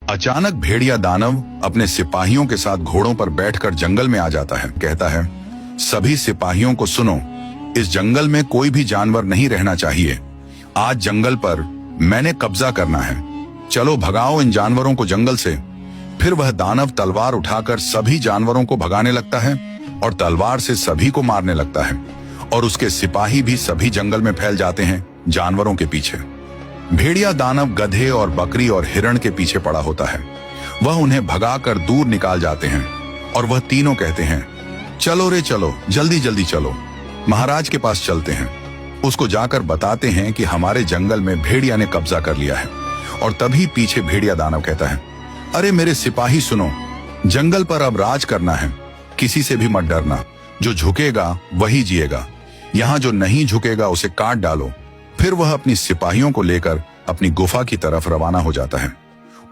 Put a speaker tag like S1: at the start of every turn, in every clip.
S1: अचानक भेड़िया दानव अपने सिपाहियों के साथ घोड़ों पर बैठकर जंगल में आ जाता है। कहता है, सभी सिपाहियों को सुनो, इस जंगल में कोई भी जानवर नहीं रहना चाहिए। आज जंगल पर मैंने कब्जा करना है। चलो भगाओ इन जानवरों को जंगल से। फिर वह दानव तलवार उठाकर सभी जानवरों को भगाने लगता है और तलवार से सभी को मारने लगता है और उसके सिपाही भी सभी जंगल में फैल जाते हैं जानवरों के पीछे। भेड़िया दानव गधे और बकरी और हिरण के पीछे पड़ा होता है। वह उन्हें भगाकर दूर निकाल जाते हैं और वह तीनों कहते हैं, चलो रे चलो, जल्दी जल्दी चलो, महाराज के पास चलते हैं। उसको जाकर बताते हैं कि हमारे जंगल में भेड़िया ने कब्जा कर लिया है। और तभी पीछे भेड़िया दानव कहता है, अरे मेरे सिपाही सुनो, जंगल पर अब राज करना है, किसी से भी मत डरना। जो झुकेगा वही जिएगा, यहाँ जो नहीं झुकेगा उसे काट डालो। फिर वह अपनी सिपाहियों को लेकर अपनी गुफा की तरफ रवाना हो जाता है।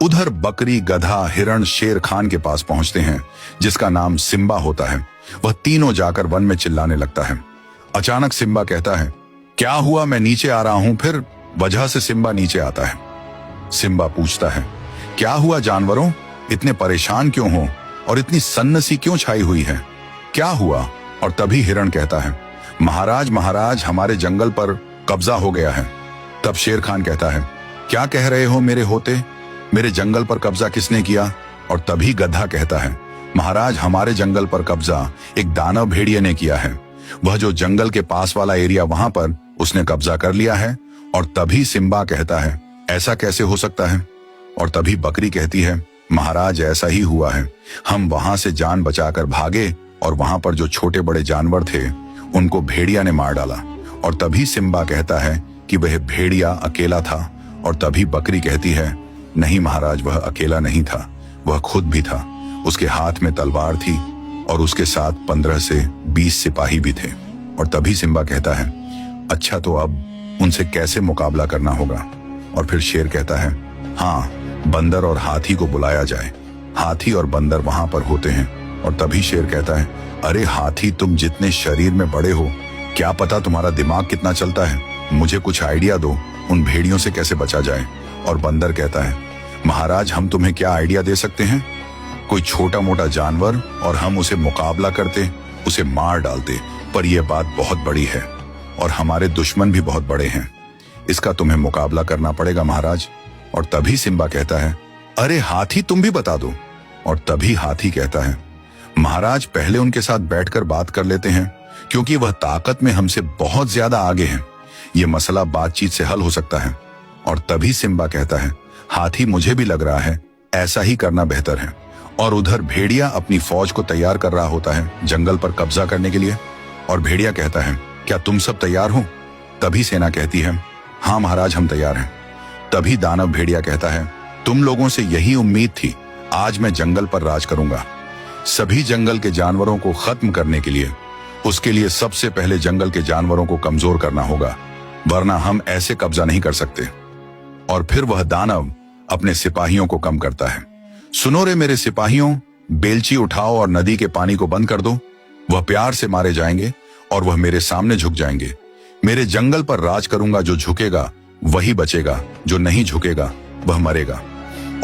S1: उधर बकरी, गधा, हिरण शेर खान के पास पहुंचते हैं, जिसका नाम सिम्बा होता है। वह तीनों जाकर वन में चिल्लाने लगता है। अचानक सिम्बा कहता है, क्या हुआ, मैं नीचे आ रहा हूं। फिर वजह से सिम्बा नीचे आता है। सिम्बा पूछता है, क्या हुआ जानवरों, इतने परेशान क्यों हो और इतनी सन्नसी क्यों छाई हुई है, क्या हुआ। और तभी हिरण कहता है, महाराज महाराज, हमारे जंगल पर कब्जा हो गया है। तब शेर खान कहता है, क्या कह रहे हो मेरे होते, मेरे जंगल पर कब्जा किसने किया। और तभी गधा कहता है, महाराज हमारे जंगल पर कब्जा एक दानव भेड़िए ने किया है। वह जो जंगल के पास वाला एरिया, वहां पर उसने कब्जा कर लिया है। और तभी सिम्बा कहता है, ऐसा कैसे हो सकता है। और तभी बकरी कहती है, महाराज ऐसा ही हुआ है, हम वहां से जान बचाकर भागे और वहां पर जो छोटे बड़े जानवर थे उनको भेड़िया ने मार डाला। और तभी सिम्बा कहता है कि वह भेड़िया अकेला था। और तभी बकरी कहती है, नहीं महाराज, वह अकेला नहीं था, वह खुद भी था। उसके हाथ में तलवार थी और उसके साथ 15 से 20 सिपाही भी थे। और तभी सिम्बा कहता है, अच्छा तो अब उनसे कैसे मुकाबला करना होगा। और फिर शेर कहता है, हाँ, बंदर और हाथी को बुलाया जाए, हाथी और बंदर वहां पर होते हैं। और तभी शेर कहता है, अरे हाथी, तुम जितने शरीर में बड़े हो, क्या पता तुम्हारा दिमाग कितना चलता है, मुझे कुछ आइडिया दो, उन भेड़ियों से कैसे बचा जाए। और बंदर कहता है, महाराज हम तुम्हें क्या आइडिया दे सकते हैं, कोई छोटा मोटा जानवर और हम उसे मुकाबला करते, उसे मार डालते, पर यह बात बहुत बड़ी है और हमारे दुश्मन भी बहुत बड़े हैं, इसका तुम्हें मुकाबला करना पड़ेगा महाराज। और तभी सिम्बा कहता है, अरे हाथी, तुम भी बता दो। और तभी हाथी कहता है, महाराज पहले उनके साथ बैठकर बात कर लेते हैं, क्योंकि वह ताकत में हमसे बहुत ज्यादा आगे हैं, यह मसला बातचीत से हल हो सकता है। और तभी सिम्बा कहता है, हाथी, मुझे भी लग रहा है ऐसा ही करना बेहतर है। और उधर भेड़िया अपनी फौज को तैयार कर रहा होता है जंगल पर कब्जा करने के लिए। और भेड़िया कहता है, क्या तुम सब तैयार हो। तभी सेना कहती है, हाँ महाराज, हम तैयार हैं। तभी दानव भेड़िया कहता है, तुम लोगों से यही उम्मीद थी, आज मैं जंगल पर राज करूंगा। सभी जंगल के जानवरों को खत्म करने के लिए, उसके लिए सबसे पहले जंगल के जानवरों को कमजोर करना होगा, वरना हम ऐसे कब्जा नहीं कर सकते। और फिर वह दानव अपने सिपाहियों को कम करता है। सुनो रे मेरे सिपाहियों, बेलची उठाओ और नदी के पानी को बंद कर दो। वह प्यार से मारे जाएंगे और वह मेरे सामने झुक जाएंगे। मेरे जंगल पर राज करूंगा, जो झुकेगा वही बचेगा, जो नहीं झुकेगा वह मरेगा।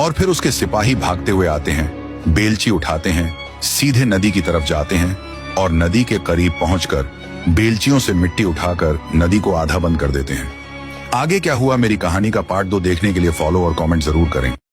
S1: और फिर उसके सिपाही भागते हुए आते हैं, बेलची उठाते हैं, सीधे नदी की तरफ जाते हैं और नदी के करीब पहुंचकर बेलचियों से मिट्टी उठाकर नदी को आधा बंद कर देते हैं। आगे क्या हुआ मेरी कहानी का पार्ट 2 देखने के लिए फॉलो और कमेंट जरूर करें।